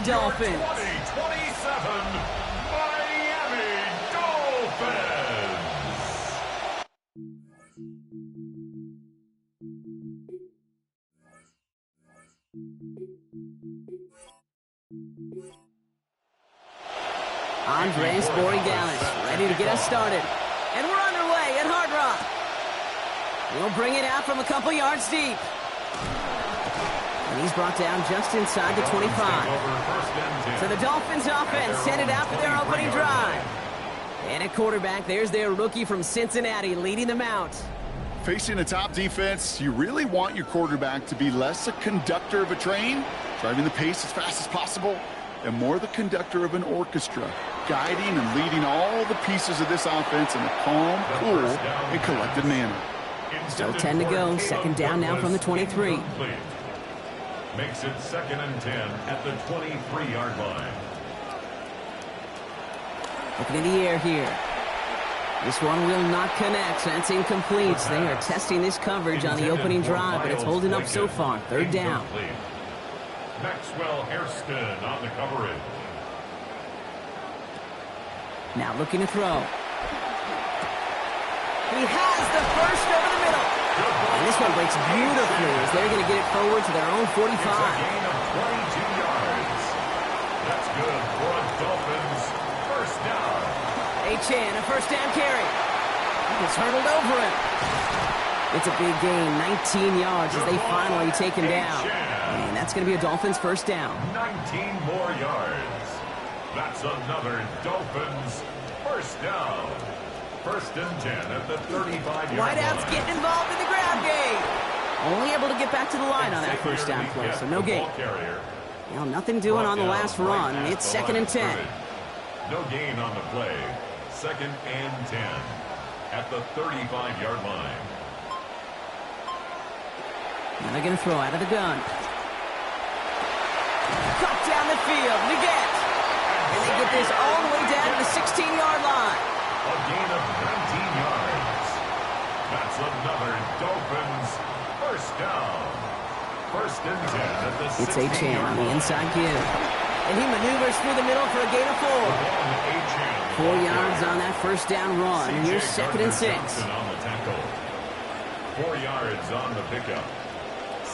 Dolphins. 2027 Miami Dolphins. Andres Borregalis ready to get us started. And we're underway at Hard Rock. We'll bring it out from a couple yards deep. And he's brought down just inside the 25. So the Dolphins offense headed out for their opening drive. And at quarterback, there's their rookie from Cincinnati leading them out. Facing a top defense, you really want your quarterback to be less a conductor of a train, driving the pace as fast as possible, and more the conductor of an orchestra, guiding and leading all the pieces of this offense in a calm, cool, and collected manner. Still 10 to go. Second down now from the 23. Makes it 2nd and 10 at the 23-yard line. Looking in the air here. This one will not connect, so that's incomplete. They are testing this coverage on the opening drive, but it's holding up so far. Third down. Maxwell Hairston on the coverage. Now looking to throw. He has the first over the middle. And this one breaks beautifully as they're going to get it forward to their own 45. It's a gain of 22 yards. That's good for a Dolphins first down. Achane, a first down carry. It's hurdled over him. It's a big gain, 19 yards as they finally take him down. And that's going to be a Dolphins first down. 19 more yards. That's another Dolphins first down. 1st and 10 at the 35-yard line. Wideout's getting involved in the ground game. Only able to get back to the line on that first down play, so no gain. Well, nothing doing on the last run. It's 2nd and 10. No gain on the play. 2nd and 10 at the 35-yard line. Now they're going to throw out of the gun. Cut down the field. Leggett. And they get this all the way down to the 16-yard line. A gain of 19 yards. That's another Dolphins first down. 1st and 10 at the 16-yard line. It's Achane on the inside give. And he maneuvers through the middle for a gain of 4. 4 yards on that first down run. And here's 2nd and 6. On the tackle. 4 yards on the pickup.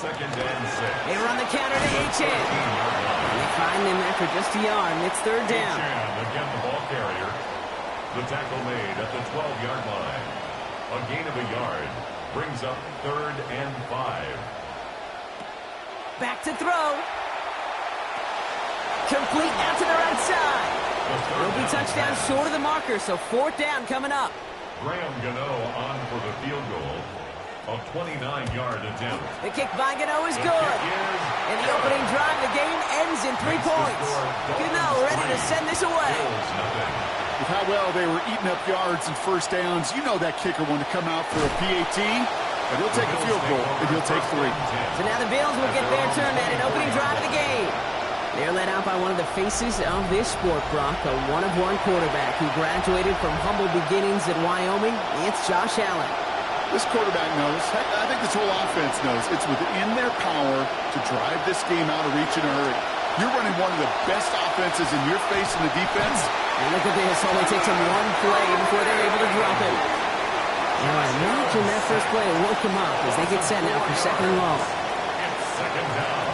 2nd and 6. They run the counter to Achane. And they find him after just a yard. And it's 3rd down. Again, the ball carrier. The tackle made at the 12-yard line. A gain of a yard brings up 3rd and 5. Back to throw. Complete out to the right side. Will be touchdown short of the marker, so 4th down coming up. Graham Gano on for the field goal. A 29-yard attempt. The kick by Gano is good. In the opening drive, the game ends in 3 points. Gano ready to send this away. With how well they were eating up yards and first downs, you know that kicker wanted to come out for a PAT, but he'll take a field goal, and he'll take 3. So now the Bills will get their turn at an opening drive of the game. They're led out by one of the faces of this sport, Brock, a one-of-one quarterback who graduated from humble beginnings at Wyoming. It's Josh Allen. This quarterback knows, heck, I think this whole offense knows, it's within their power to drive this game out of reach in a hurry. You're running one of the best offenses in your face in the defense. And look at this, only takes them one play before they're able to drop it. Now I imagine that first play will woke them up as they get set now for 2nd and long. It's 2nd down.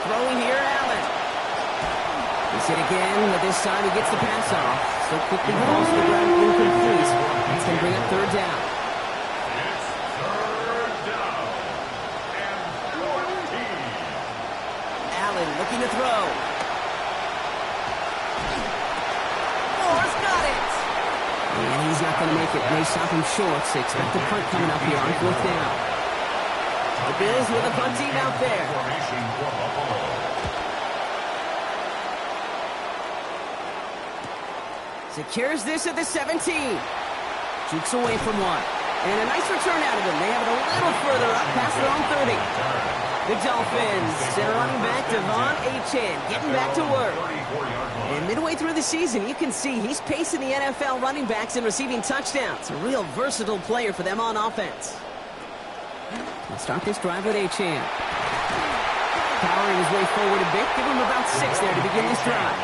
Throwing here, Allen. He's hit again, but this time he gets the pass off. So quickly falls to the ground, incomplete. It's going to bring up 3rd down. It's 3rd down and 14. Allen looking to throw. Moore's got it. And he's not going to make it. They stop him short, so expect a punt coming up here on 4th down. The Bills with a punt team out there. Formation for Buffalo. Secures this at the 17. Jukes away from one. And a nice return out of him. They have it a little further up past their own 30. The Dolphins, their running back, Devon Achane, getting back to work. And midway through the season, you can see he's pacing the NFL running backs and receiving touchdowns. A real versatile player for them on offense. Let's start this drive with Achane. Powering his way forward a bit. Give him about 6 there to begin this drive.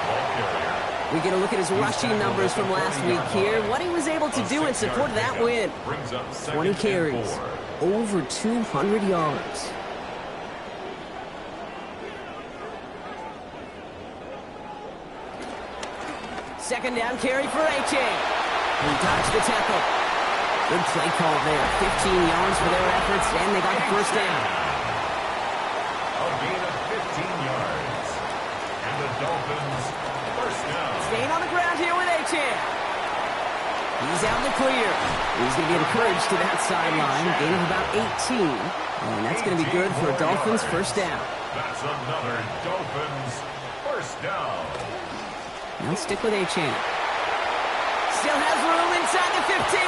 We get a look at his rushing numbers from last week here. What he was able to do in support of that win. 20 carries. Over 200 yards. Second down carry for Achane. He dodged the tackle. Good play call there. 15 yards for their efforts, and they got the first down. A gain of 15 yards. And the Dolphins first down. Staying on the ground here with Achane. He's out in the clear. He's going to be encouraged to that sideline. Gain of about 18. And that's going to be good for a Dolphins first down. That's another Dolphins first down. Now stick with Achane. Still has room inside the 15.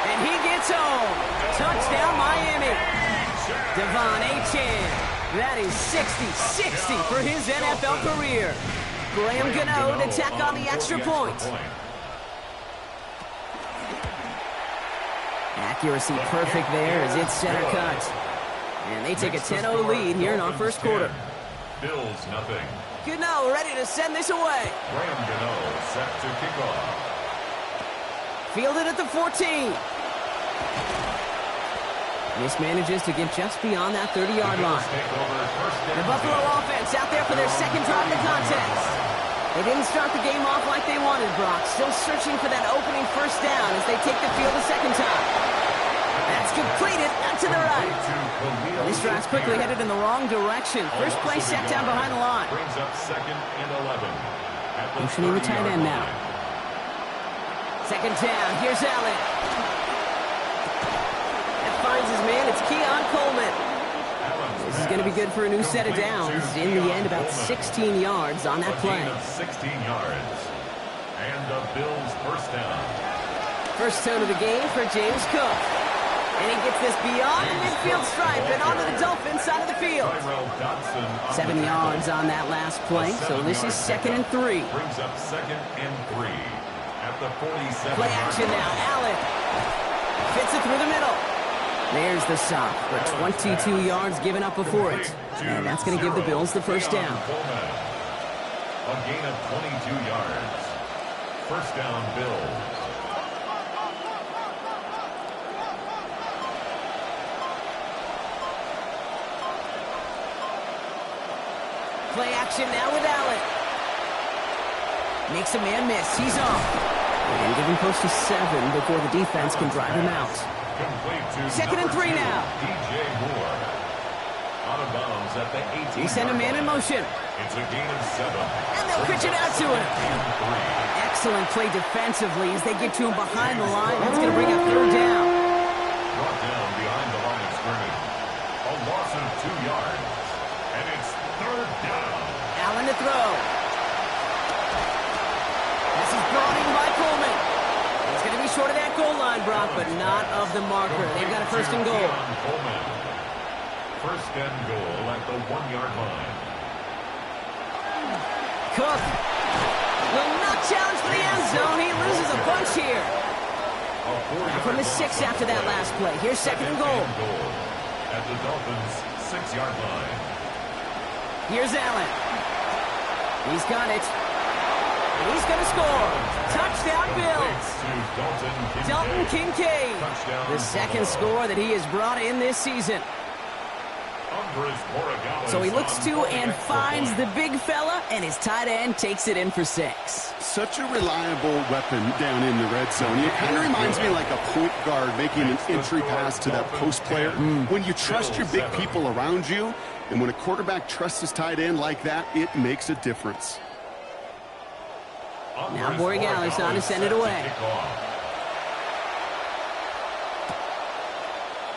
And he gets home. Touchdown, Miami. Devon Achane. That is 60-60 for his NFL career. Graham Gano to tack on the extra point. Accuracy perfect there as it's center cut. And they take a 10-0 lead here in our first quarter. Bills nothing. Gano ready to send this away. Graham Gano set to kick off. Fielded at the 14. Mismanages to get just beyond that 30-yard line. The Buffalo offense out there for their second drive of the contest. They didn't start the game off like they wanted, Brock. Still searching for that opening first down as they take the field a second time. That's completed out to the right. This drive's quickly headed in the wrong direction. First play set down behind the line. Brings up 2nd and 11. Motioning the tight end now. Second down. Here's Allen. That finds his man. It's Keon Coleman. This is going to be good for a new set of downs. In the end, about 16 yards on that play. 16 yards. And the Bills first down. First tone of the game for James Cook. And he gets this beyond the midfield stripe and onto the Dolphins side of the field. 7 yards on that last play, so this is 2nd and 3. Brings up 2nd and 3 at the 47. Play action now. Allen fits it through the middle. There's the stop for 22 yards given up before it. And that's going to give the Bills the first down. A gain of 22 yards. First down, Bills. Play action now with Allen. Makes a man miss. He's off. And give him close to 7 before the defense can drive him out. 2nd and 3 now. DJ Moore. Out of bounds at the 18. He sent a man in motion. It's a gain of 7. And they'll pitch it out to him. Excellent play defensively as they get to him behind the line. That's going to bring up 3rd down. Brought down behind the line of scrimmage. A loss of 2 yards. And it's 3rd down. Allen to throw. This is brought in by Coleman. He's going to be short of that goal line, Brock, but not of the marker. They've got a 1st and goal. First and goal at the 1-yard line. Cook will not challenge for the end zone. He loses a bunch here. From the 6 after that last play. Here's 2nd and goal. At the Dolphins' 6-yard line. Here's Allen. He's got it. And he's going to score. Touchdown, Bills. Dalton Kincaid. The 2nd score that he has brought in this season. So he looks to and finds the big fella, and his tight end takes it in for 6. Such a reliable weapon down in the red zone. It kind of reminds me like a point guard making an entry pass to that post player. When you trust your big people around you, and when a quarterback trusts his tight end like that, it makes a difference. Now Borregales on to send it away.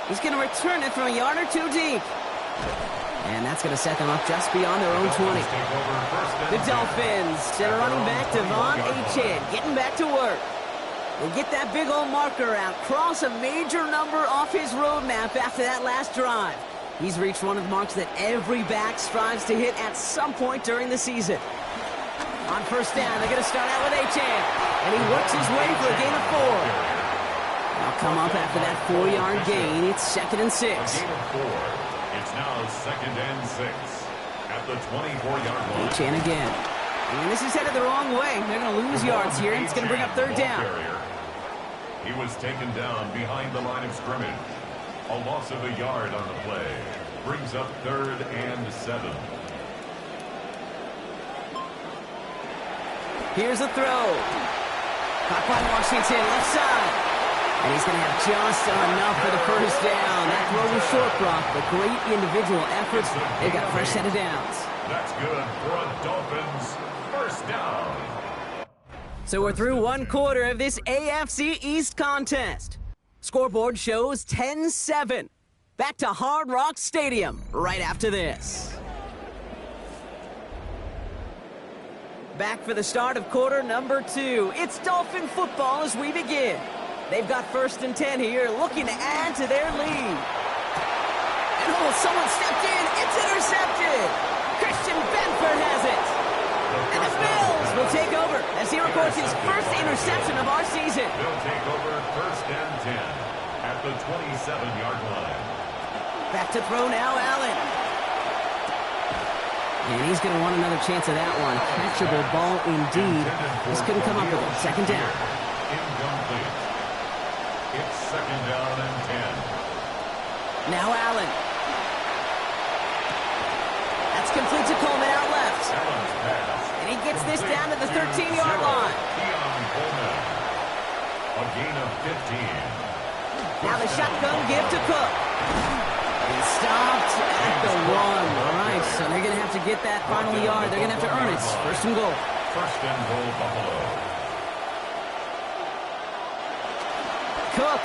He's going to return it from a yard or 2 deep. And that's going to set them up just beyond their own 20. The Dolphins, center running back Devon Achane, getting back to work. They get that big old marker out, cross a major number off his roadmap after that last drive. He's reached one of the marks that every back strives to hit at some point during the season. On first down, they're going to start out with Achane. And he works his way for a gain of 4. Now come up after that 4-yard gain. It's 2nd and 6. A gain of 4. It's now 2nd and 6 at the 24-yard line. Chan again. And this is headed the wrong way. They're going to lose yards here, and it's going to bring up 3rd down. He was taken down behind the line of scrimmage. A loss of a yard on the play. Brings up 3rd and 7. Here's a throw. Caught by Washington, left side. And he's going to have just enough for the 1st down. That throw was short, Brock, but great individual efforts. They got a fresh set of downs. That's good for a Dolphins 1st down. So we're through 1 quarter of this AFC East contest. Scoreboard shows 10-7. Back to Hard Rock Stadium right after this. Back for the start of quarter number 2. It's Dolphin football as we begin. They've got 1st and 10 here, looking to add to their lead. And someone stepped in. It's intercepted. Christian Benford has it. And the Bills will take over as he records his 1st interception of our season. They'll take over 1st and 10 at the 27-yard line. Back to throw now, Allen. And he's going to want another chance of that one. Catchable ball indeed. Just couldn't come up with it. 2nd down. Incomplete. It's 2nd down and 10. Now Allen. That's complete to Coleman out left. Allen's pass. And he gets this down to the 13-yard line. Coleman. A gain of 15. Now the shotgun give to Cook. He stopped at the 1. All right, so they're going to have to get that final yard. They're going to have to earn it. 1st and goal. 1st and goal, Buffalo. Cook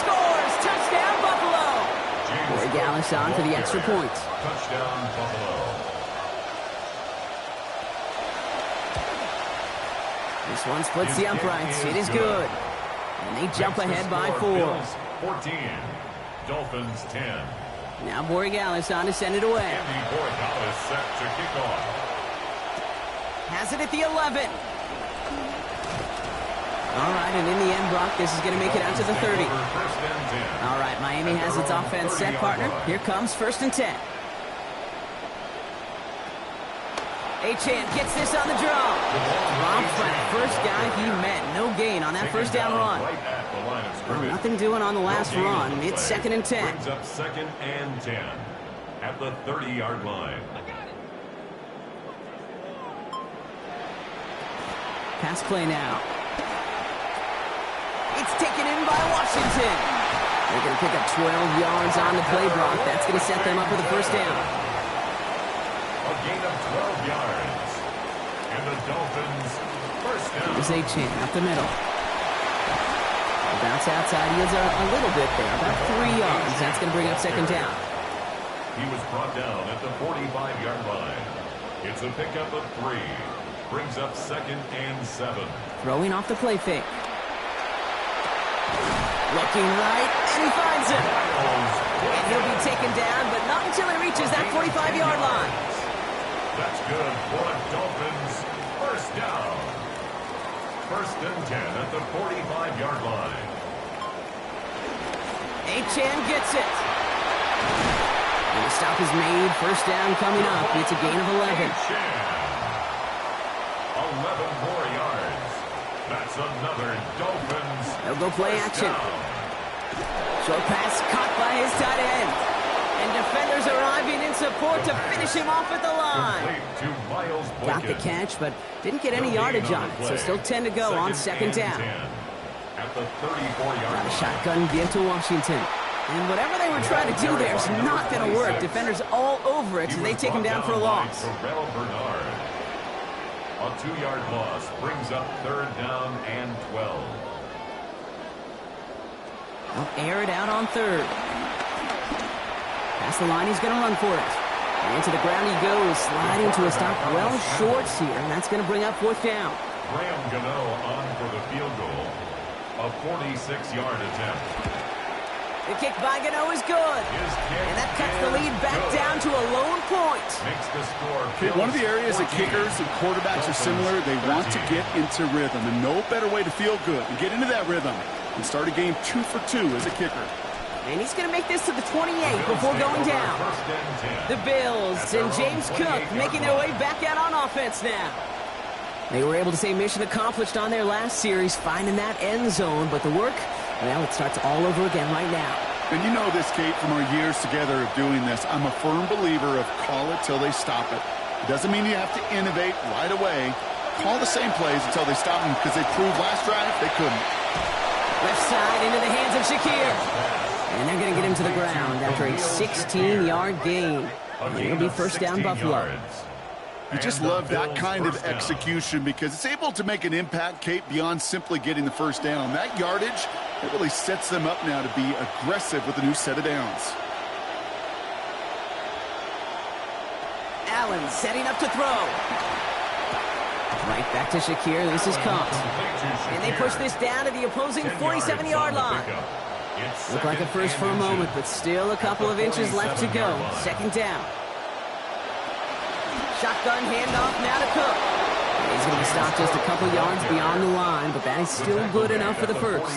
scores. Touchdown, Buffalo. Corey Gallis on for the extra point. Touchdown, Buffalo. This one splits the uprights. It is good. And they jump ahead by 4. Bills 14. Dolphins 10. Now Borregales on to send it away. Andy Borregales set to kick off. Has it at the 11. All right, and in the end, Brock, this is going to make it out to the 30. All right, Miami has its offense set, partner. Here comes 1st and 10. Achane gets this on the draw. Dropped by the first guy he met. No gain on that 1st down run. Well, nothing doing on the last run. It's 2nd and 10. Brings up 2nd and 10 at the 30-yard line. Pass play now. It's taken in by Washington. They're going to pick up 12 yards on the play, Brock. That's going to set them up with a 1st down. A gain of 12 yards. And the Dolphins 1st down. There's Achane up the middle. Bounce outside. He is a little bit there, about 3 yards. That's going to bring up 2nd down. He was brought down at the 45-yard line. It's a pickup of 3. Brings up 2nd and 7. Throwing off the play fake. Looking right, and he finds him. And he'll be taken down, but not until he reaches that 45-yard line. That's good for a Dolphins 1st down. 1st and 10 at the 45-yard line. Achane gets it. And the stop is made. 1st down coming up. It's a gain of 11. 11 more yards. That's another Dolphins. They'll go play action. Short pass caught by his tight end. And defenders arriving in support to finish him off at the line. Got the catch, but didn't get any yardage on it. So still 10 to go on 2nd down. At the 34-yard line. Shotgun give to Washington. And whatever they were trying to do there is not going to work. Defenders all over it, so they take him down for a loss. A 2-yard loss brings up 3rd down and 12. They'll air it out on 3rd. Past the line, he's going to run for it. And into the ground he goes, sliding to a stop well short here, and that's going to bring up 4th down. Graham Gano on for the field goal. A 46-yard attempt. The kick by Gano is good. And that cuts the lead back down to a lone point. Makes the score. One of the areas that kickers and quarterbacks are similar, they want to get into rhythm. And no better way to feel good and get into that rhythm and started game 2 for 2 as a kicker. And he's going to make this to the 28 before going down. The Bills and James Cook making their way back out on offense now. They were able to say mission accomplished on their last series, finding that end zone. But the work, well, it starts all over again right now. And you know this, Kate, from our years together of doing this. I'm a firm believer of call it till they stop it. It doesn't mean you have to innovate right away. Call the same plays until they stop them, because they proved last drive they couldn't. Left side into the hands of Shakir. And they're going to get him to the ground after a 16-yard gain. And it'll be first down, Buffalo. You just love that kind of execution because it's able to make an impact, Kate, beyond simply getting the first down. That yardage, it really sets them up now to be aggressive with a new set of downs. Allen setting up to throw. Right back to Shakir. This is caught. And they push this down to the opposing 47-yard line. Looked like a first for a moment, but still a couple of inches left to go. Second down. Shotgun handoff now to Cook. He's going to be stopped just a couple yards beyond the line, but that is still good enough for the first.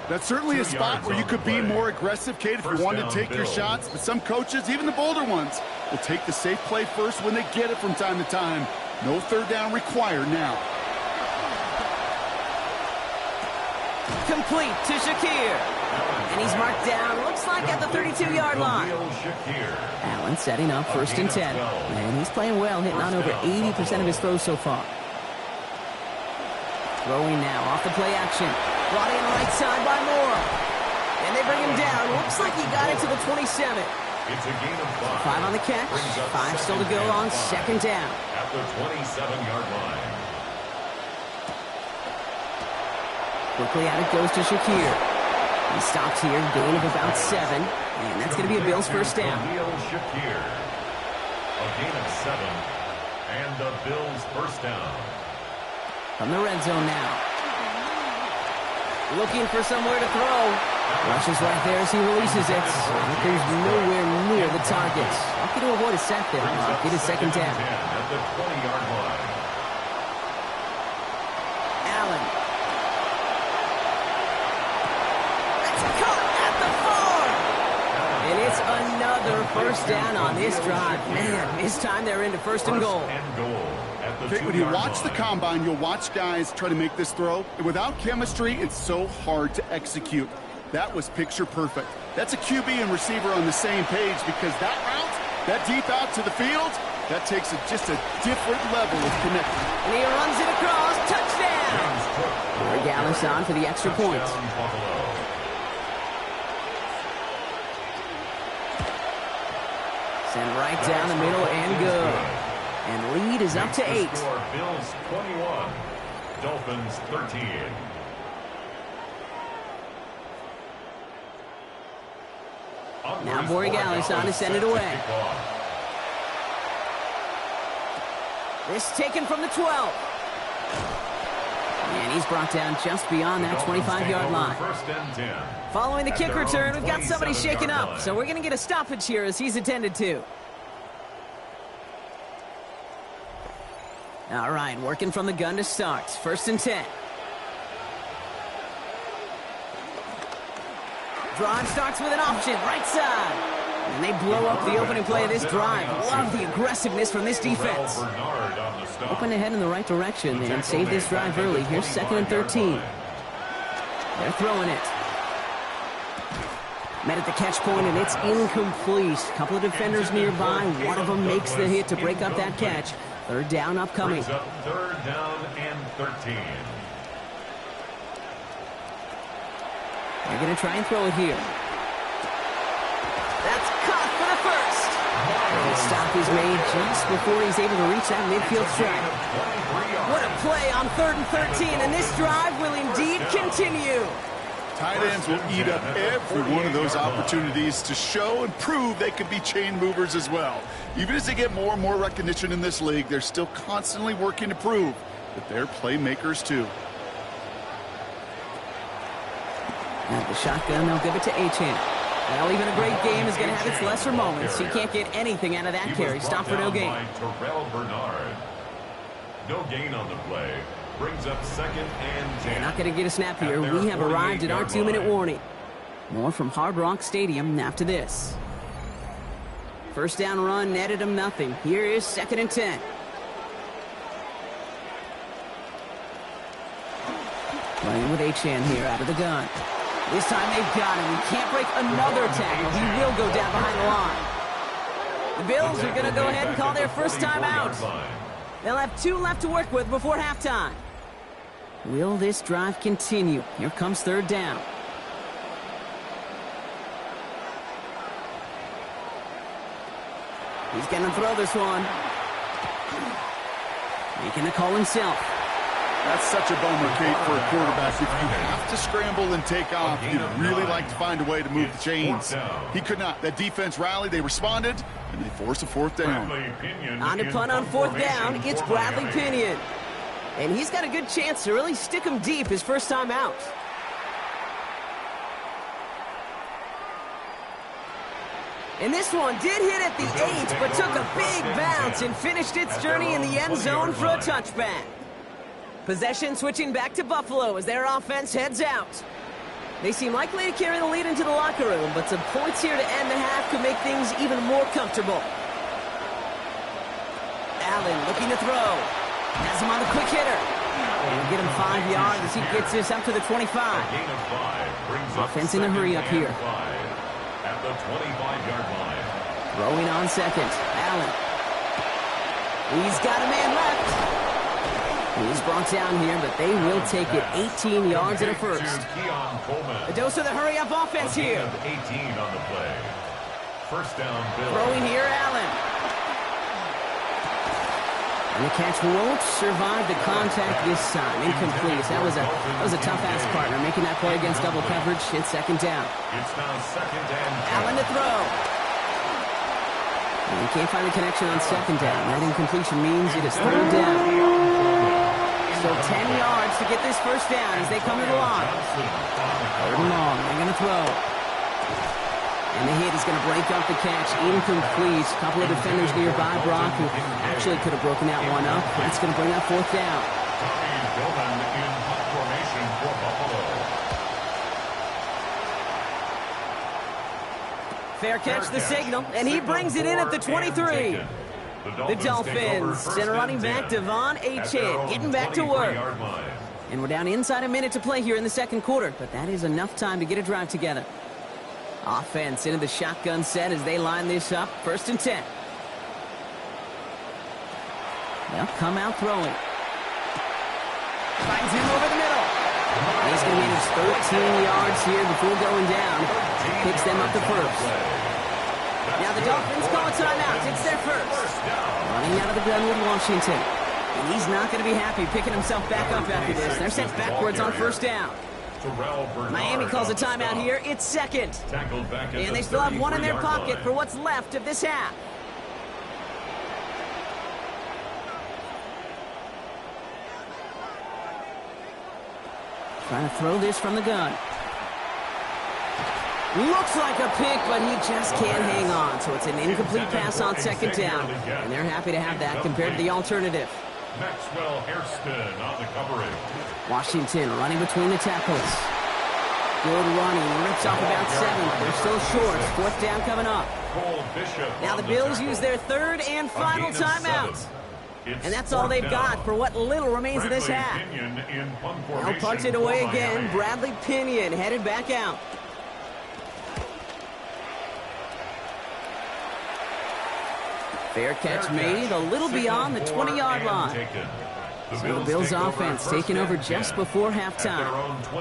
That's certainly a spot where you could be more aggressive, Kate, if you wanted to take your shots. But some coaches, even the bolder ones, will take the safe play first when they get it from time to time. No third down required now. Complete to Shakir. And he's marked down, looks like at the 32-yard line. Allen setting up first and 10. And he's playing well, hitting on over 80% of his throws so far. Throwing now off the play action. Brought in right side by Moore. And they bring him down. Looks like he got it to the 27. It's a gain of 5. 5 on the catch. 5 still to go on second down. At the 27-yard line. Quickly out it goes to Shakir. He stops here, gain of about 7. And that's going to be a Bills first down. Shakir. A gain of 7. And the Bills first down. From the red zone now. Looking for somewhere to throw. Rushes right there as he releases it. But there's nowhere near the target. Lucky to avoid a sack there. Get his second down. At the 20-yard line. Allen. That's caught at the 4. And it's another first down on this drive. Man, this time they're into first and goal. Okay, when you watch the combine, you'll watch guys try to make this throw. And without chemistry, it's so hard to execute. That was picture perfect. That's a QB and receiver on the same page, because that route, that deep out to the field, that takes just a different level of connection. And he runs it across. Touchdown! Gallis on for the extra point. Send right down the middle and good. And lead is up to 8. Bills 21, Dolphins 13. Now Gallis on to send it away. This taken from the 12. And he's brought down just beyond that 25-yard line. Following the kick return, we've got somebody shaken up. So we're going to get a stoppage here as he's attended to. All right, working from the gun to start. First and 10. Drive starts with an option, right side. And they blow up the opening play of this drive. Love the aggressiveness from this defense. Open ahead in the right direction and save this drive early. Here's second and 13. They're throwing it. Met at the catch point, and it's incomplete. A couple of defenders nearby. One of them makes the hit to break up that catch. Third down upcoming. Third down and 13. They're going to try and throw it here. That's caught for the first. And the stop is made just before he's able to reach that midfield strike. What a play on 3rd and 13, and this drive will indeed continue. Tight ends will eat up every one of those opportunities to show and prove they can be chain movers as well. Even as they get more and more recognition in this league, they're still constantly working to prove that they're playmakers too. At the shotgun, they'll give it to Achane. Well, even a great game is going to have its lesser moments. He can't get anything out of that carry. Stop for no gain. Terrell Bernard. No gain on the play. Brings up 2nd and 10. They're not going to get a snap here. We have arrived at our 2-minute warning. More from Hard Rock Stadium after this. First down run netted them nothing. Here is 2nd and 10. Playing with H.N. here out of the gun. This time they've got him. He can't break another tackle. He will go down behind the line. The Bills are going to go ahead and call their first time out. They'll have 2 left to work with before halftime. Will this drive continue? Here comes 3rd down. He's going to throw this one. Making the call himself. That's such a bummer, Kate, for a quarterback. If you have to scramble and take off, you'd really like to find a way to move the chains. He could not. That defense rallied, they responded, and they forced a 4th down. On to punt on 4th down, it's Bradley Pinion. And he's got a good chance to really stick him deep his first time out. And this one did hit at the 8, but took a big bounce and finished its journey in the end zone for a touchback. Possession switching back to Buffalo as their offense heads out. They seem likely to carry the lead into the locker room, but some points here to end the half could make things even more comfortable. Allen looking to throw. Has him on the quick hitter. He'll get him 5 yards as he gets this up to the 25. Offense in a hurry up here. At the 25-yard line. Throwing on 2nd. Allen. He's got a man left. He's brought down here, but they will take it 18 yards at a first. A dose of the hurry-up offense here. 18 on the play. First down, Bill. Throwing here, Allen. And the catch won't survive the contact this time. Incomplete. That was a tough-ass partner making that play against double coverage. It's 2nd down. It's now 2nd and 10. Allen to throw. And he can't find the connection on 2nd down. That incompletion means it is 3rd down. So 10 yards to get this first down as they come to the line. 3rd and long. They're going to throw. And the hit is going to break up the catch. Incomplete. A couple of defenders nearby, Brock, who actually could have broken that one up. That's going to bring up 4th down. Fair catch, the signal, and he brings it in at the 23. The Dolphins send a running back, Devon Achane, getting back to work. And we're down inside a minute to play here in the 2nd quarter, but that is enough time to get a drive together. Offense into the shotgun set as they line this up. 1st and 10. They'll come out throwing. Finds him over the middle. He's going to manage 13 yards here before going down. Picks them up to 1st. Now the Dolphins call a timeout. It's their first. Running out of the gun with Washington. And he's not going to be happy picking himself back up after this. They're sent backwards on 1st down. Miami calls a timeout here. It's 2nd. And they still have 1 in their pocket for what's left of this half. Trying to throw this from the gun. Looks like a pick, but he just can't hang on. So it's an incomplete pass on 2nd down. And they're happy to have that compared to the alternative. Maxwell Hairston on the coverage. Washington running between the tackles. Good running. Rips off about 7. They're still short. 4th down coming up. Now the Bills use their 3rd and final timeout. And that's all they've got for what little remains of this half. They'll punch it away again. Bradley Pinion headed back out. Fair catch made a little beyond the 20-yard line. So the Bills offense taking over just before halftime.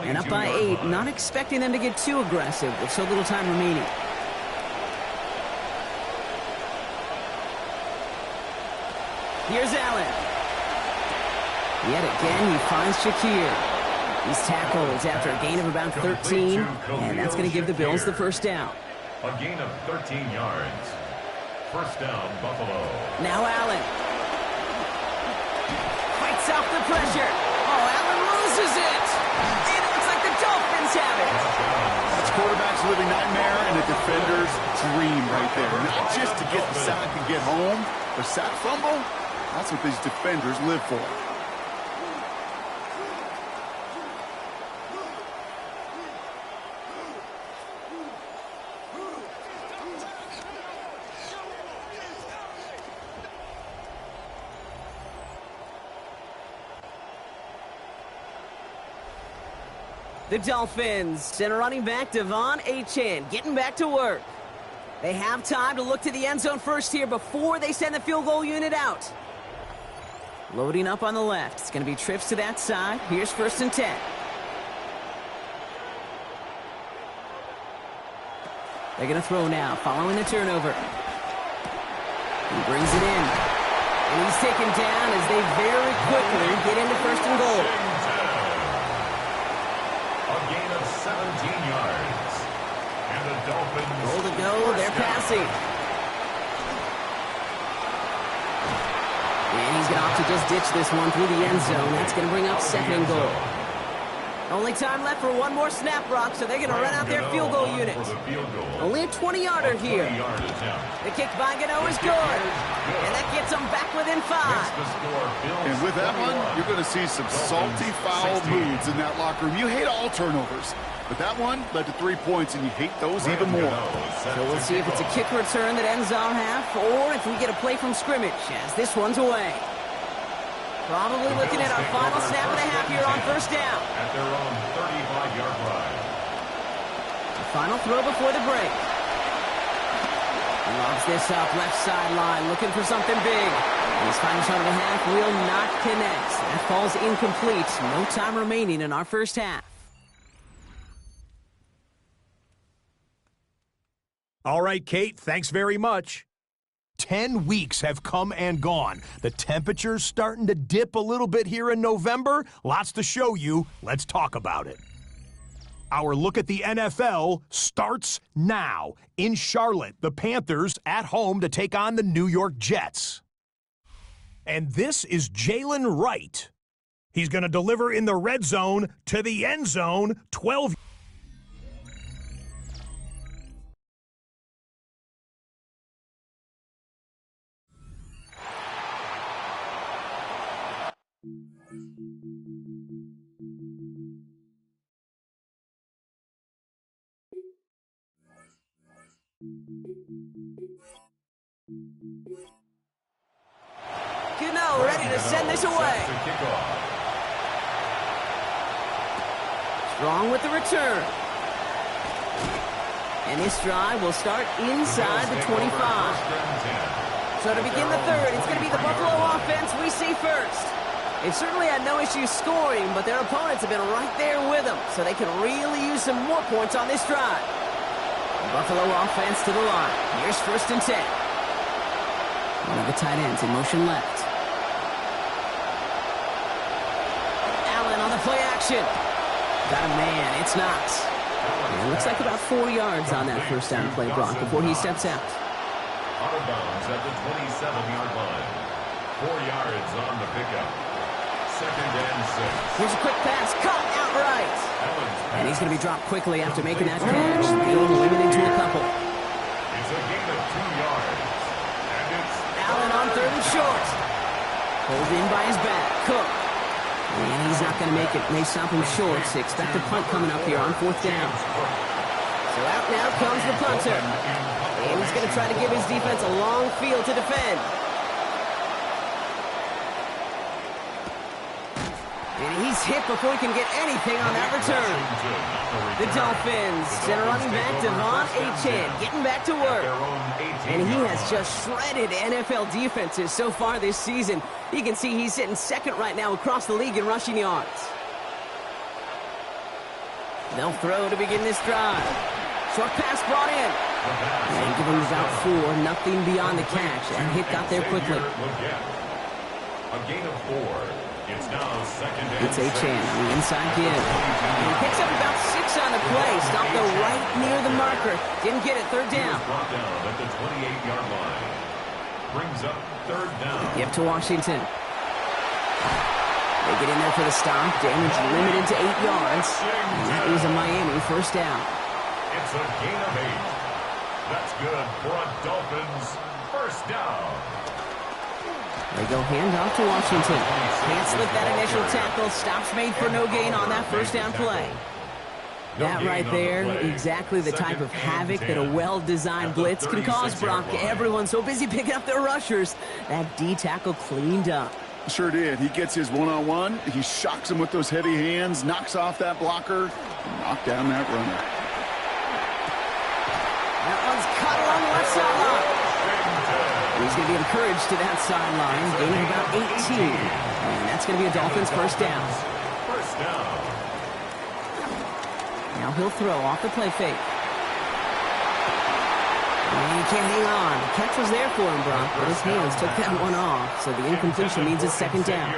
And up by 8, not expecting them to get too aggressive with so little time remaining. Here's Allen. Yet again, he finds Shakir. He's tackled after a gain of about 13, and that's going to give the Bills the 1st down. A gain of 13 yards. 1st down, Buffalo. Now Allen. Fights off the pressure. Oh, Allen loses it. And it looks like the Dolphins have it. That's quarterback's living nightmare and a defender's dream right there. Not just to get the sack and get home, but sack fumble, that's what these defenders live for. The Dolphins, center running back Devon Achane getting back to work. They have time to look to the end zone first here before they send the field goal unit out. Loading up on the left. It's going to be trips to that side. Here's 1st and 10. They're going to throw now, following the turnover. He brings it in. And he's taken down as they very quickly get into 1st and goal. A gain of 17 yards. And the Dolphins... Goal to go, they're passing. And he's going to opt to just ditch this one through the end zone. That's going to bring up 2nd and goal. Only time left for one more snap, Brock, so they're going to run out their field goal unit. Only a 20-yarder here. The kick by Gano is good. And that gets them back within 5. And with that one, you're going to see some salty foul moods in that locker room. You hate all turnovers, but that one led to 3 points, and you hate those even more. So we'll see if it's a kick return that ends our half, or if we get a play from scrimmage, as this one's away. Probably looking at our final snap and a half here on 1st down. At their own 35-yard line. The final throw before the break. He lobs this up, left sideline, looking for something big. And his final shot of the half will not connect. That falls incomplete. No time remaining in our 1st half. All right, Kate, thanks very much. 10 weeks have come and gone. The temperature's starting to dip a little bit here in November. Lots to show you. Let's talk about it. Our look at the NFL starts now. In Charlotte, the Panthers at home to take on the New York Jets. And this is Jalen Wright. He's going to deliver in the red zone to the end zone, 12. Gano ready to send this away. Strong with the return. And this drive will start inside the 25. So to begin the 3rd, it's going to be the Buffalo offense we see first. They've certainly had no issues scoring, but their opponents have been right there with them, so they can really use some more points on this drive. The Buffalo offense to the line. Here's 1st and 10. One of the tight ends in motion left. Allen on the play action. Got a man. It's Knox. And it looks like about 4 yards on that 1st down play, Brock, before he steps out. Out of bounds at the 27-yard line. 4 yards on the pickup. 2nd and 6. Here's a quick pass. Caught outright. And he's going to be dropped quickly after making that catch. Being limited to a couple. It's a gain of 2 yards. And it's Allen on 3rd and short. Pulled in by his back. Cook. And he's not going to make it. May stop him short. So expect a punt coming up here on 4th down. So out now comes the punter. And he's going to try to give his defense a long field to defend. And he's hit before he can get anything on that return. The Dolphins, center running back Devon Achane getting back to work. And he has just shredded NFL defenses so far this season. You can see he's sitting 2nd right now across the league in rushing yards. They'll throw to begin this drive. Short pass brought in. And give him about 4, nothing beyond the catch. And hit got there quickly. A gain of 4. It's now 2nd and It's Achane on the inside give. And he picks up about 6 on the play. Stopped though right near the marker. Didn't get it. 3rd down. Brought down at the 28-yard line. Brings up 3rd down. Give to Washington. They get in there for the stop. Damage limited to 8 yards. And that is a Miami 1st down. It's a gain of 8. That's good for a Dolphins 1st down. They go handoff to Washington. Can't slip that initial tackle. Stops made for no gain on that 1st down play. That right there, exactly the type of havoc that a well-designed blitz can cause, Brock. Everyone's so busy picking up their rushers. That D tackle cleaned up. Sure did. He gets his one-on-one. He shocks him with those heavy hands, knocks off that blocker, and knocks down that runner. That one's caught along the left sideline. He's going to be encouraged to that sideline, gaining about 18. And that's going to be a Dolphins first down. First down. Now he'll throw off the play fake. And he can't hang on. The catch was there for him, Brock, but his hands took that one off, so the incompletion means it's second down.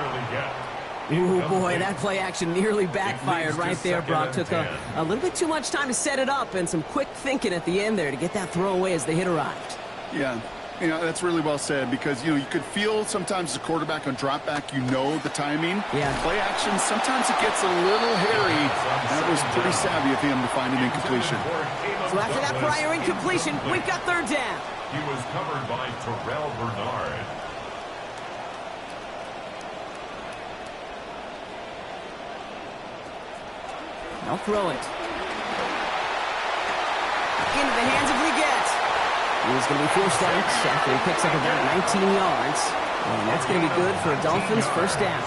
Ooh, boy, that play action nearly backfired right there, Brock. Took a little bit too much time to set it up and some quick thinking at the end there to get that throw away as the hit arrived. Yeah, you know, that's really well said because, you know, you could feel sometimes as a quarterback on drop back, you know the timing. Yeah. Play action, sometimes it gets a little hairy. That was pretty savvy of him to find an incompletion. So after that prior incompletion, we've got third down. He was covered by Terrell Bernard. They'll throw it. Into the hands of Leggett. He's going to be forced out after he picks up about 19 yards. And that's going to be good for a Dolphins first down.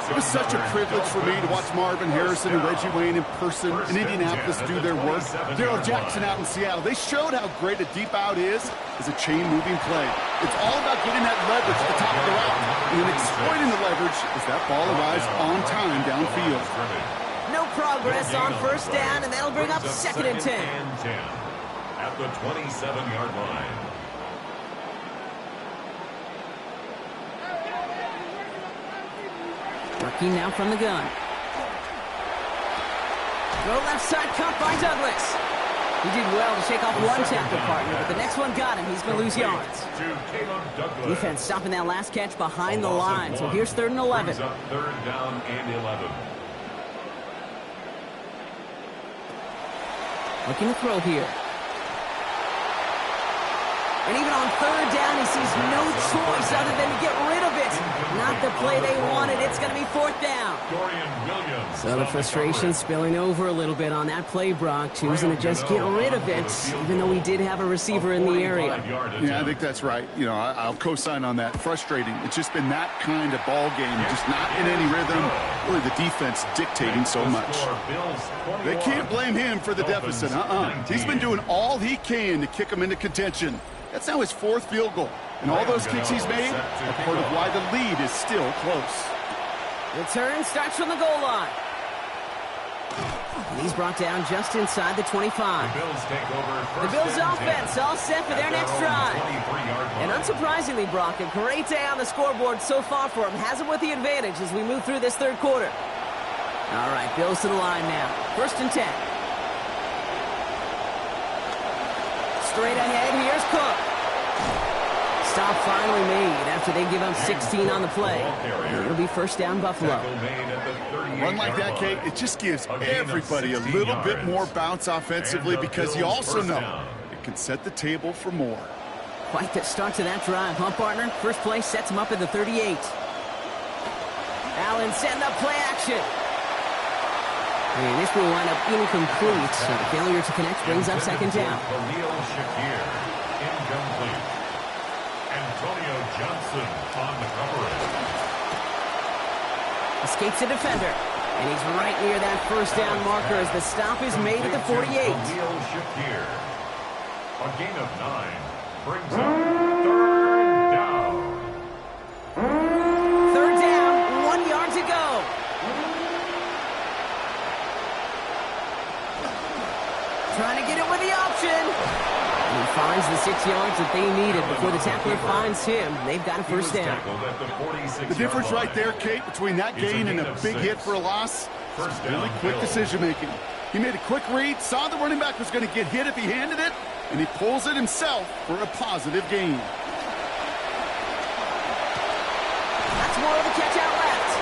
It was such a privilege for me to watch Marvin Harrison and Reggie Wayne in person in Indianapolis do their work. Daryl Jackson out in Seattle. They showed how great a deep out is as a chain-moving play. It's all about getting that leverage at the top of the route and then exploiting the leverage as that ball arrives on time downfield. No progress on first down, and that'll bring up second and 10. At the 27-yard line. Working now from the gun. Throw left side cut by Douglas. He did well to shake off one tackle partner, but the next one got him. He's going to lose yards. Defense stopping that last catch behind the line. So here's third and 11. Third down and 11. Looking to throw here. And even on third down, he sees no choice other than to get rid of it. Not the play they wanted. It's going to be fourth down. Dorian Williams. So the frustration spilling over a little bit on that play, Brock, choosing to just get rid of it, even though he did have a receiver in the area. Yeah, I think that's right. You know, I'll co-sign on that. Frustrating. It's just been that kind of ball game, just not in any rhythm. Really, the defense dictating so much. They can't blame him for the deficit. He's been doing all he can to kick them into contention. That's now his fourth field goal. And all those kicks he's made are part of why the lead is still close. Return starts from the goal line. And he's brought down just inside the 25. The Bills offense all set for their next drive. And unsurprisingly, Brock, a great day on the scoreboard so far for him. Has him with the advantage as we move through this third quarter. All right, Bills to the line now. First and 10. Straight ahead, here's Cook. Stop finally made after they give up 16 on the play. It'll be first down, Buffalo. Run like that, Kate, it just gives everybody a little bit more bounce offensively because you also know it can set the table for more. Quite the start to that drive, huh, partner? First play sets him up at the 38. Allen setting up play action. And this will wind up incomplete, so the failure to connect brings up second down. Incomplete. Antonio Johnson on the coverage. Escapes the defender. And he's right near that first down marker as the stop is made at the 48. A gain of 9 brings up third down. Third down, 1 yard to go. Trying to get it with the option. And he finds the 6 yards that they needed before the tackler finds him. They've got a first down. The difference right there, Kate, between that gain and a big hit for a loss, really quick decision-making. He made a quick read, saw the running back was going to get hit if he handed it, and he pulls it himself for a positive gain. That's more of a catch out left.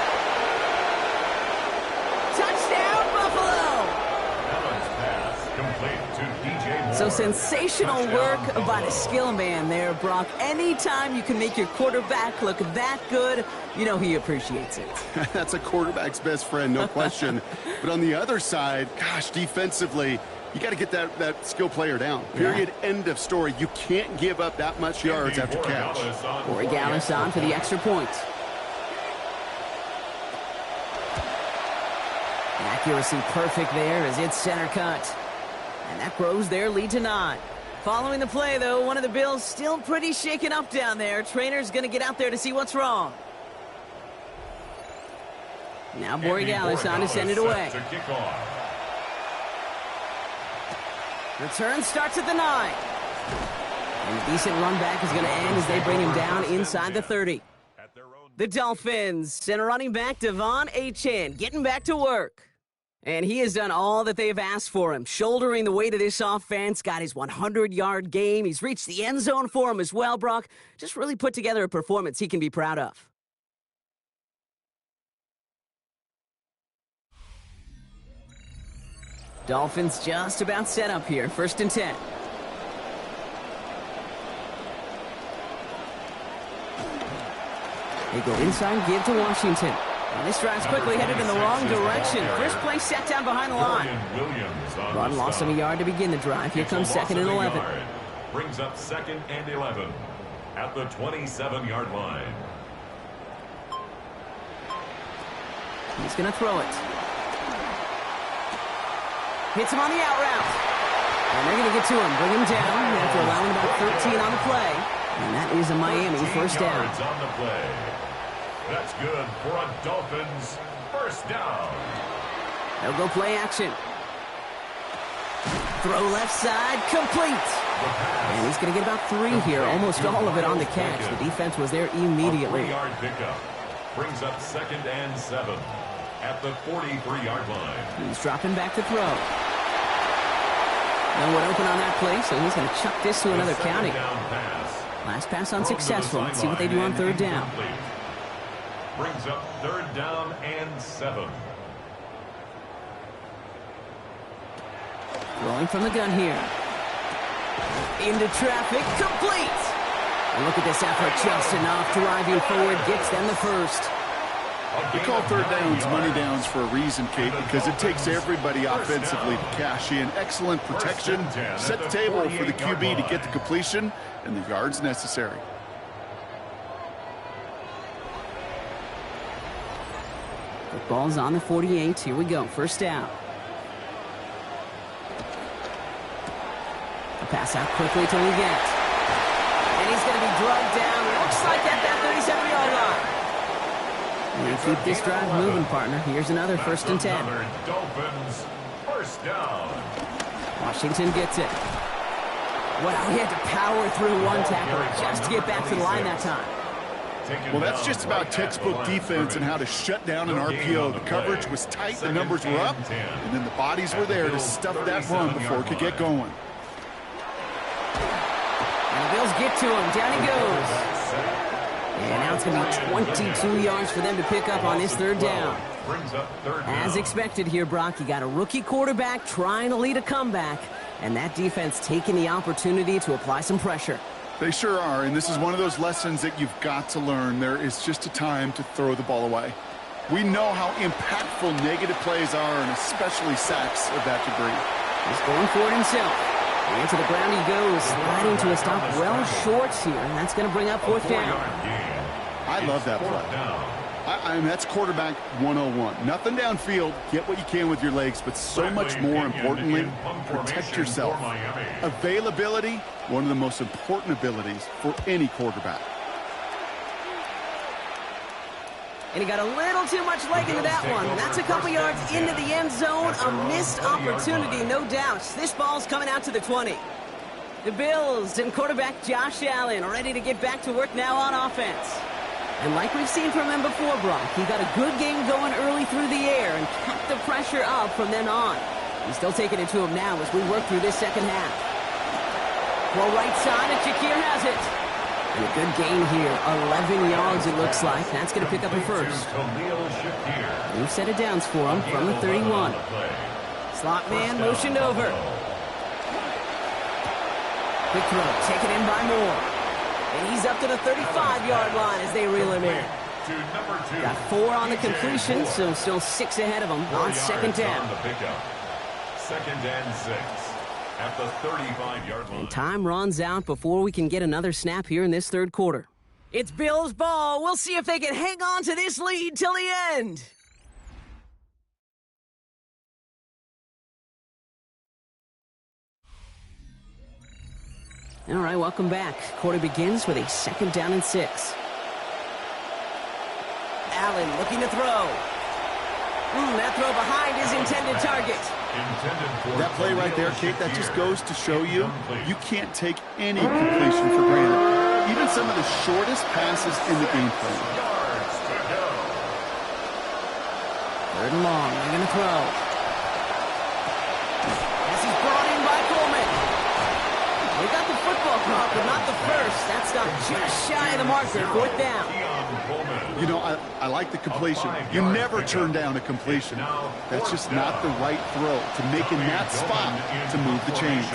Touchdown, Buffalo! So sensational work by the skill man there, Brock. Anytime you can make your quarterback look that good, you know he appreciates it. That's a quarterback's best friend, no question. But on the other side, gosh, defensively, you got to get that skill player down. Period. Yeah. End of story. You can't give up that much yards after catch. Corey Gallis on for the extra point. Accuracy perfect there as it's center cut. And that grows their lead to 9. Following the play, though, one of the Bills still pretty shaken up down there. Trainer's going to get out there to see what's wrong. Now Borregales on to send it away. Return starts at the 9. And a decent run back is going to end as they bring him down inside the 30. The Dolphins, center running back Devon Achane, getting back to work. And he has done all that they've asked for him, shouldering the weight of this offense, got his 100-yard game. He's reached the end zone for him as well, Brock. Just really put together a performance he can be proud of. Dolphins just about set up here, 1st and 10. They go inside, give to Washington. And this drive's quickly headed in the wrong direction. First play set down behind the line. Run lost him a yard to begin the drive. Here comes 2nd and 11. Brings up 2nd and 11 at the 27-yard line. He's going to throw it. Hits him on the out route. And they're going to get to him, bring him down after allowing about 13 on the play. And that is a Miami 1st down. On the play. That's good for a Dolphins 1st down. They'll go play action. Throw left side, complete. And he's going to get about 3 here, almost all of it on the catch. The defense was there immediately. A 3-yard pickup brings up 2nd and 7 at the 43-yard line. He's dropping back to throw. No one open on that play, so he's going to chuck this to another county. Last pass unsuccessful. Let's see what they do on 3rd down. Brings up 3rd down and 7. Rolling from the gun here. Into traffic, complete! And look at this effort, just enough driving forward, gets them the 1st. We call 3rd downs money downs for a reason, Kate, because it takes everybody offensively to cash in. Excellent protection, set the table for the QB to get the completion and the yards necessary. The ball's on the 48. Here we go. 1st down. The pass out quickly to Leggett. And he's going to be drugged down. Looks like at that 37-yard line. And keep this drive moving, partner. Here's another 1st and 10. Dolphins 1st down. Washington gets it. Wow, he had to power through one tackle just to get back to the line that time. Well, that's just about textbook defense and how to shut down an RPO. The coverage was tight, the numbers were up, and then the bodies were there to stuff that run before it could get going. And the Bills get to him. Down he goes. And now it's going to be 22 yards for them to pick up on this 3rd down. As expected here, Brock, you got a rookie quarterback trying to lead a comeback, and that defense taking the opportunity to apply some pressure. They sure are, and this is one of those lessons that you've got to learn. There is just a time to throw the ball away. We know how impactful negative plays are, and especially sacks of that degree. He's going for it himself. And to the ground he goes, sliding to a stop well short here, and that's going to bring up 4th down. I love that play. I mean, that's quarterback 101. Nothing downfield, get what you can with your legs, but so much more importantly, protect yourself. Availability, one of the most important abilities for any quarterback. And he got a little too much leg into that one. That's a couple yards into the end zone. A missed opportunity, no doubt. This ball's coming out to the 20. The Bills and quarterback Josh Allen ready to get back to work now on offense. And like we've seen from him before, Brock, he got a good game going early through the air and kept the pressure up from then on. He's still taking it to him now as we work through this 2nd half. Well, right side, and Shakir has it. And a good gain here. 11 yards, it looks like. That's going to pick up a 1st. New set of downs for him from the 31. Slot man motioned over. Quick throw, taken in by Moore. And he's up to the 35-yard line as they reel him in. Got 4 on the completion, so still 6 ahead of him on 2nd down. 2nd and 6 at the 35-yard line. And time runs out before we can get another snap here in this 3rd quarter. It's Bills ball. We'll see if they can hang on to this lead till the end. All right, welcome back. Quarter begins with a 2nd down and 6. Allen looking to throw. That throw behind his intended target. That play right there, Kate, that just goes to show you, you can't take any completion for granted. Even some of the shortest passes in the game plan. 3rd and long, they're going to throw. As he's brought in by Coleman. They got the football caught, but not the first. That stop just shy of the marker. 4th down. You know, I like the completion. You never turn down a completion. That's just not the right throw to make in that spot to move the chains.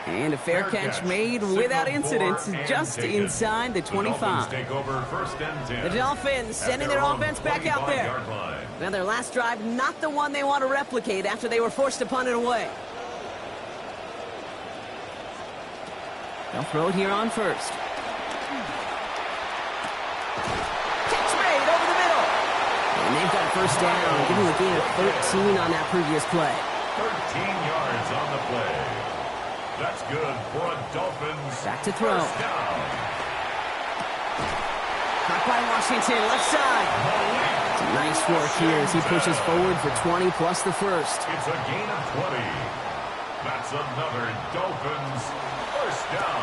And a fair catch made without incident, just inside the 25. The Dolphins sending their offense back out there. Now their last drive, not the one they want to replicate after they were forced to punt it away. They'll throw it here on 1st. Catch made over the middle. And they've got a 1st down, giving a gain of 13 on that previous play. 13 yards on the play. That's good for a Dolphins. Back to throw. 1st down. Caught by Washington, left side. Some nice work here as he pushes forward for 20 plus the 1st. It's a gain of 20. That's another Dolphins 1st down.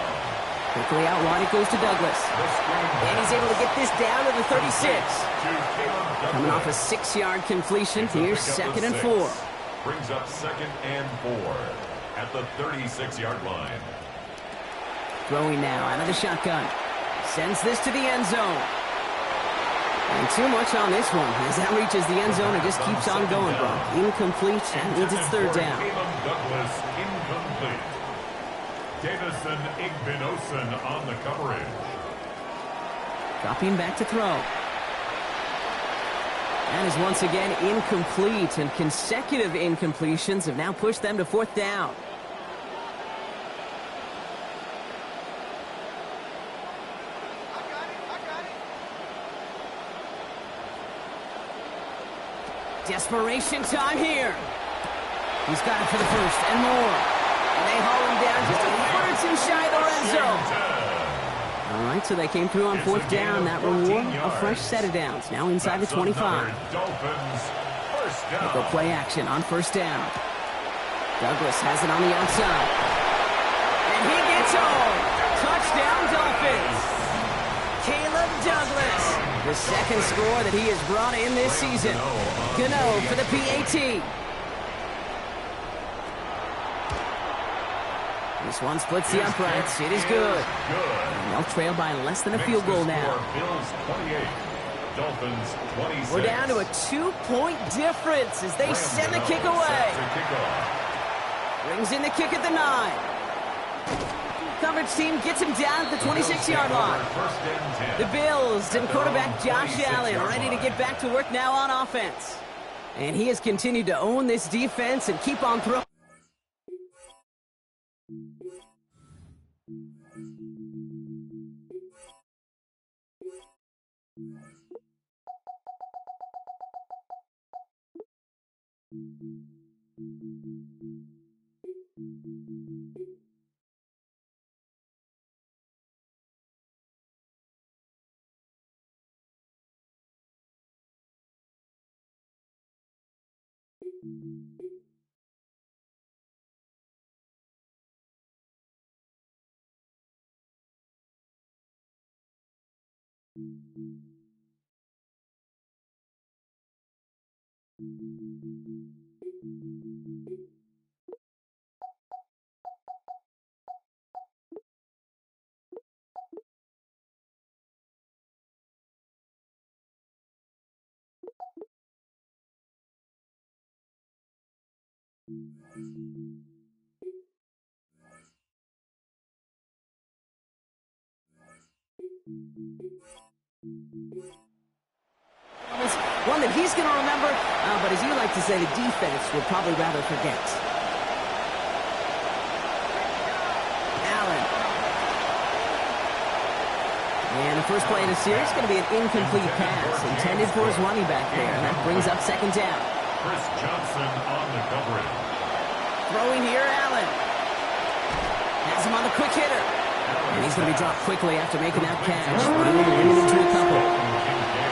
Quickly out wide, it goes to Douglas. And he's able to get this down to the 36. Coming off a 6-yard completion, here's 2nd and 4. Brings up 2nd and 4 at the 36-yard line. Throwing now out of the shotgun. Sends this to the end zone. And too much on this one. As that reaches the end zone, it just keeps on going, bro. Incomplete. That means it's 3rd down. Douglas incomplete. Davison Igbinosun on the coverage. Dropping back to throw. That is once again incomplete, and consecutive incompletions have now pushed them to 4th down. Desperation time here. He's got it for the 1st and more. And they haul him down just a foot or 2 shy of the red zone. All right, so they came through on 4th down. That reward, a fresh set of downs. Now inside the 25. They go play action on 1st down. Douglas has it on the outside. And he gets home. Touchdown, Dolphins. Caleb Douglas. The 2nd score that he has brought in this season. Gano for the PAT. This one splits the uprights. It is good. And they'll trail by less than a field goal now. Bills 28, Dolphins 26. We're down to a 2-point difference as they send the kick away. Brings in the kick at the 9. Coverage team gets him down at the 26-yard line. The Bills and quarterback Josh Allen are ready to get back to work now on offense. And he has continued to own this defense and keep on throwing. One that he's going to remember, but as you like to say, the defense would probably rather forget. Allen. And the first play of the series is going to be an incomplete pass intended for his running back there, and that brings up 2nd down. Chris Johnson on the coverage. Throwing here, Allen. Has him on the quick hitter. And he's going to be dropped quickly after making that catch. Limited into a couple.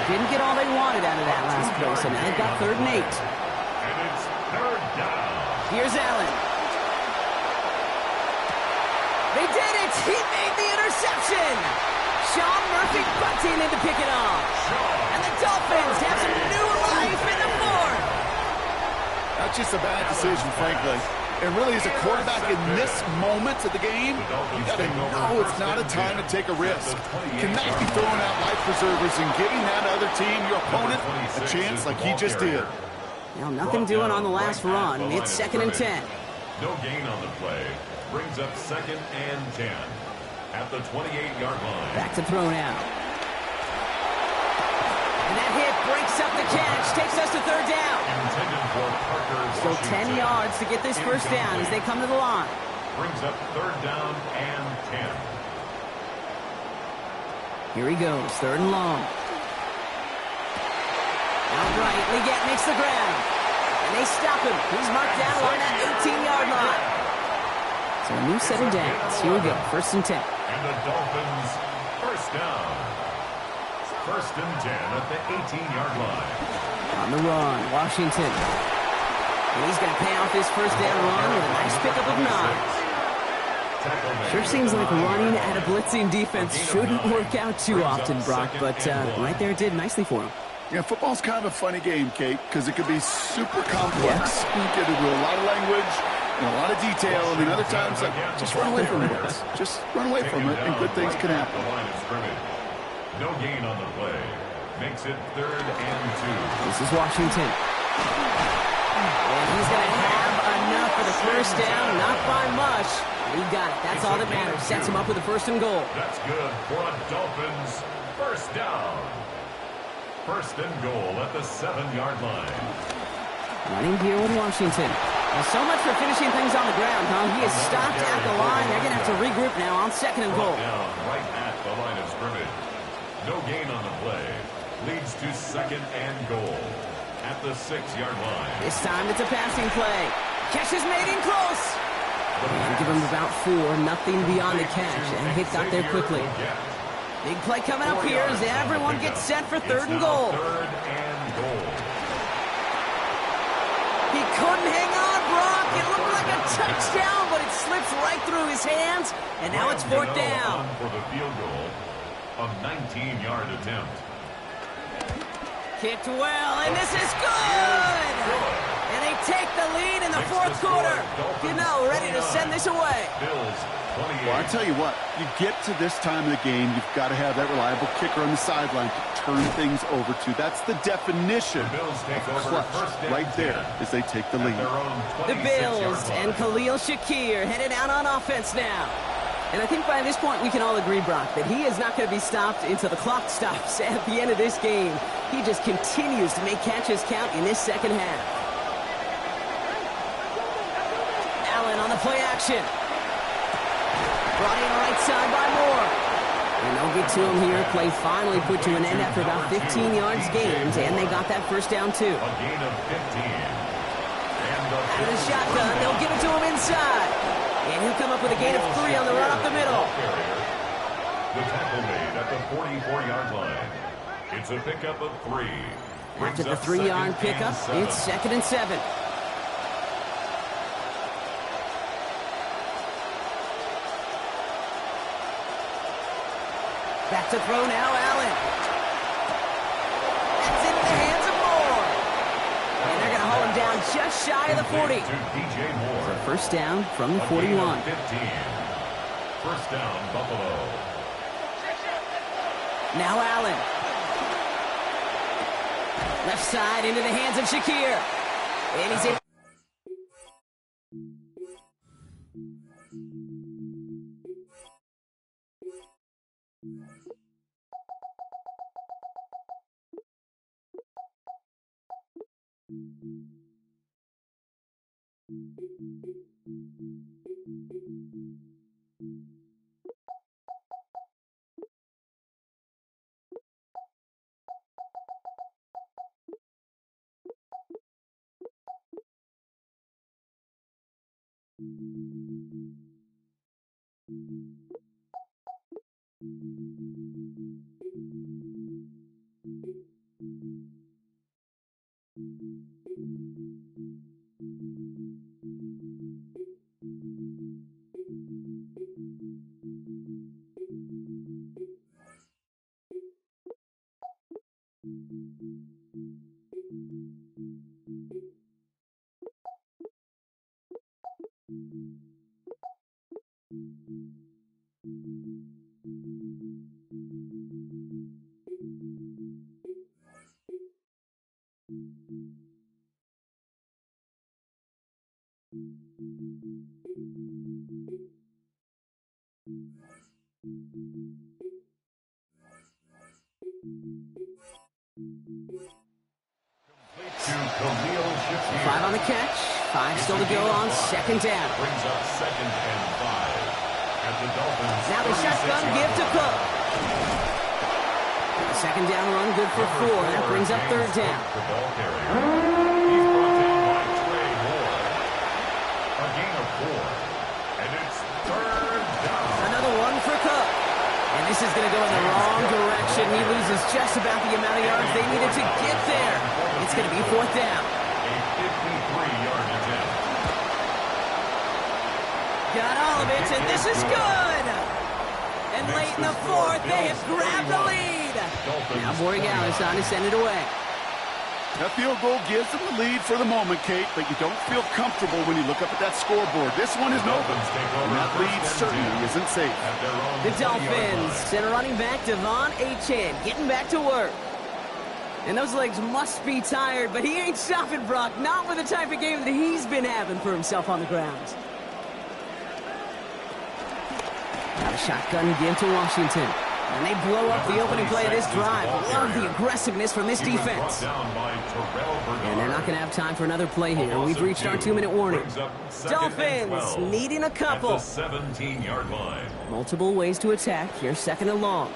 Didn't get all they wanted out of that last play, so now they've got 3rd and 8. And it's 3rd down. Here's Allen. They did it! He made the interception! Sean Murphy bunting in to pick it off. And the Dolphins have some new life in the 4th. That's just a bad decision, frankly. And really, as a quarterback in this moment of the game, you got to know it's not a time to take a risk. You cannot be throwing out life preservers and giving that other team, your opponent, a chance like he just did. Now, nothing doing on the last run. It's 2nd and 10. No gain on the play. Brings up 2nd and 10 at the 28-yard line. Back to throw now. And that hit breaks up the catch. Takes us to 3rd down. Intended for Parker Still 10 yards to get this first down as they come to the line. Brings up 3rd down and 10. Here he goes, 3rd and long. Outright, Leggett makes the ground. And they stop him. He's marked down along that 18-yard line. So a new set of downs. Here we go, 1st and 10. And the Dolphins, 1st down. 1st and 10 at the 18-yard line. On the run, Washington. And he's going to pay off his first down run with a nice pickup of 9. Sure seems like running at a blitzing defense shouldn't work out too often, Brock, but right there it did nicely for him. Yeah, football's kind of a funny game, Kate, because it could be super complex. You get into a lot of language and a lot of detail, and then other times, like, just run away from it. Just run away from it, and good things can happen. The line of scrimmage. No gain on the play. Makes it 3rd and 2. This is Washington. And he's going to have enough for the first down, not by much. He got it. That's all that matters. Sets him up with a 1st and goal. That's good for a Dolphins 1st down. 1st and goal at the 7-yard line. Running here with Washington. Well, so much for finishing things on the ground, huh? He is stopped at the line. They're going to have to regroup now on 2nd and goal. Down right at the line of scrimmage. No gain on the play. Leads to 2nd and goal at the 6-yard line. This time it's a passing play. Catch is made in close. And give him about 4, nothing beyond the catch. And hit got there quickly. Big play coming up here as everyone gets set for 3rd and goal. 3rd and goal. He couldn't hang on, Brock. It looked like a touchdown, but it slips right through his hands. And now it's 4th down. For the field goal, a 19-yard attempt. Kicked well, and this is good! And they take the lead in the 4th quarter. You know, ready to send this away. Bills 28. Well, I tell you what, you get to this time of the game, you've got to have that reliable kicker on the sideline to turn things over to. That's the definition of clutch right there as they take the lead. The Bills and Khalil Shakir headed out on offense now. And I think by this point we can all agree, Brock, that he is not going to be stopped until the clock stops at the end of this game. He just continues to make catches count in this 2nd half. Allen on the play action. Brought in right side by Moore. And they'll get to him here. Play finally put to an end after about 15 yards gained, and they got that first down too. A gain of 15. And Out of the shotgun, they'll give it to him inside. And he'll come up with a gain of 3 on the run up the middle. The tackle made at the 44-yard line. It's a pickup of 3. After the 3-yard pickup, it's 2nd and 7. Back to throw now, Allen. That's into the hands of Moore. And they're going to haul him down just shy of the 40. DJ Moore. So 1st down from the 41. 15. 1st down, Buffalo. Now Allen. Left side into the hands of Shakir. And he's in. Five on the catch. 5 still to go on second down. Brings up 2nd and 5. At the Dolphins. Now the shotgun give to Cook. A second down run, good for 4. That brings up 3rd down. The ball carrier. He's brought in by Trey Moore. A gain of 4. And it's 3rd down. Another one for Cook. And this is going to go in the wrong direction. He loses just about the amount of yards they needed to get there. It's going to be 4th down. A 53-yard attempt. Got all of it, and this is good. And late in the 4th, they have grabbed the lead. Now Borregales on to send it away. That field goal gives them the lead for the moment, Kate, but you don't feel comfortable when you look up at that scoreboard. This one is no, and that lead certainly isn't safe. The Dolphins, center running back Devon Achane, getting back to work. And those legs must be tired, but he ain't stopping, Brock, not with the type of game that he's been having for himself on the ground. Now the shotgun give to Washington. And they blow up the opening play of this drive. Love the aggressiveness from this defense. And they're not going to have time for another play here. We've reached our 2-minute warning. Dolphins needing a couple. 17-yard line. Multiple ways to attack. Here's 2nd and long.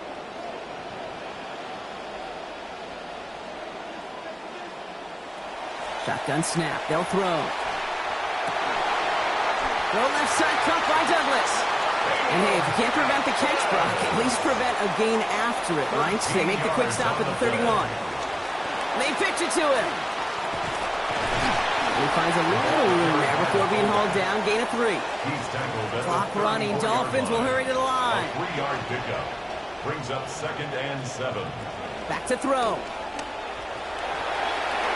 Shotgun snap. They'll throw. Throw left side, caught by Douglas. And hey, if you can't prevent the catch, Brock, at least prevent a gain after it, right? So they make the quick stop at the 31. They pitch it to him. And he finds a little room there before being hauled down. Gain of 3. Clock running. Dolphins will hurry to the line. 3-yard pickup. Brings up 2nd and 7. Back to throw.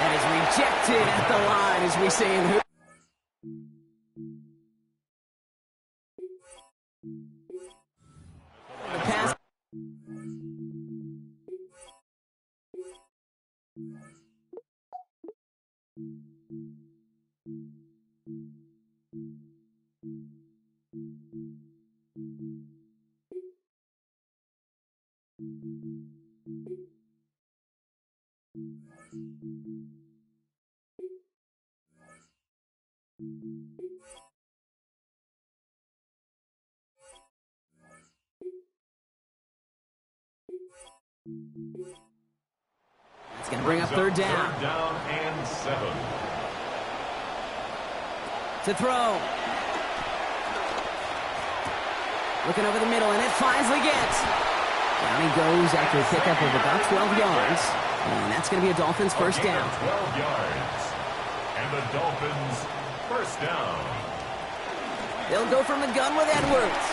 That is rejected at the line, as we say in hoop. The pass. It's going to bring up 3rd down. 3rd down and 7. To throw. Looking over the middle, and it finds Leggett. Down he goes after a pickup of about 12 yards. And that's going to be a Dolphins first down. 12 yards. And the Dolphins first down. They'll go from the gun with Edwards.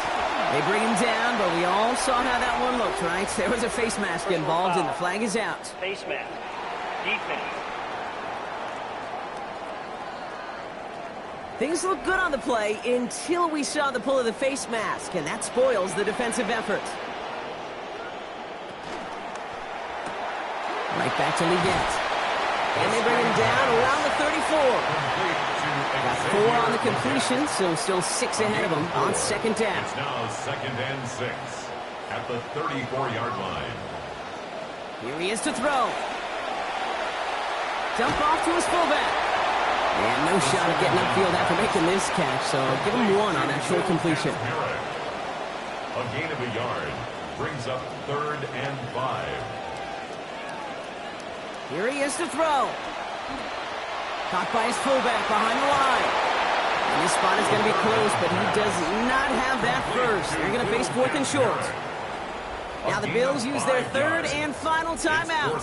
They bring him down, but we all saw how that one looked, right? There was a face mask involved, and the flag is out. Face mask. Defense. Things looked good on the play until we saw the pull of the face mask, and that spoils the defensive effort. Right back to Leggett. And they bring him down around the 34. Got 4 on the completion, so still 6 ahead of him on 2nd down. It's now 2nd and 6 at the 34-yard line. Here he is to throw. Dump off to his fullback. And no shot at getting upfield after making this catch, so give him 1 on that short completion. A gain of a yard brings up 3rd and 5. Here he is to throw. Caught by his fullback behind the line. And this spot is going to be close, but he does not have that first. They're going to face 4th and short. Now the Bills use their 3rd and final timeout.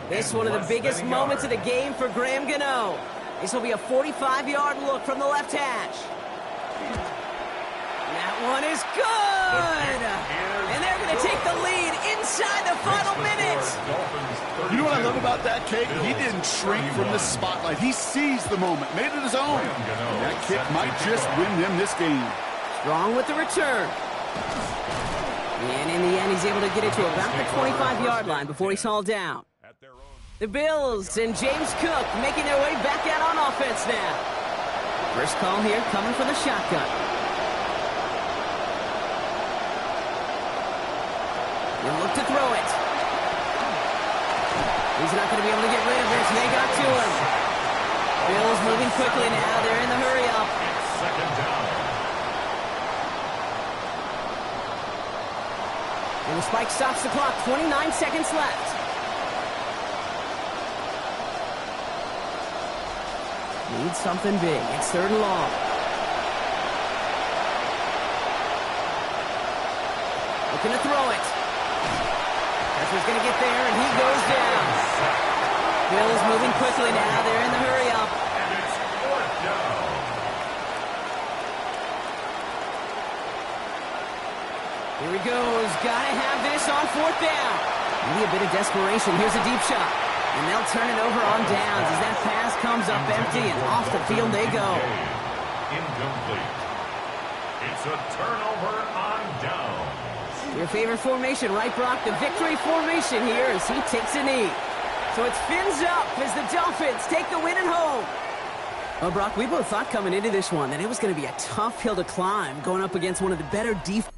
This is one of the biggest moments of the game for Graham Gano. This will be a 45-yard look from the left hash. That one is good! And they're going to take the lead inside the final minutes. You know what I love about that, Kate? He didn't shrink from the spotlight. He seized the moment, made it his own. And that kick might just win them this game. Strong with the return. And in the end, he's able to get it to about the 25-yard line before he's hauled down. The Bills and James Cook making their way back out on offense now. First call here coming from the shotgun. He'll look to throw it. He's not going to be able to get rid of it. They got to him. Bills moving quickly now. They're in the hurry-up. Second down. And the spike stops the clock. 29 seconds left. Need something big. It's 3rd and long. Looking to throw it. Pressure's going to get there, and he goes down. Bills moving quickly now. They're in the hurry-up. And it's 4th down. Here he goes. Gotta have this on 4th down. Maybe a bit of desperation. Here's a deep shot. And they'll turn it over on downs as that pass comes up empty, and off the field they go. Incomplete. It's a turnover on downs. Your favorite formation, right, Brock? The victory formation here as he takes a knee. So it's fins up as the Dolphins take the win at home. Well, Brock, we both thought coming into this one that it was going to be a tough hill to climb going up against one of the better defenses.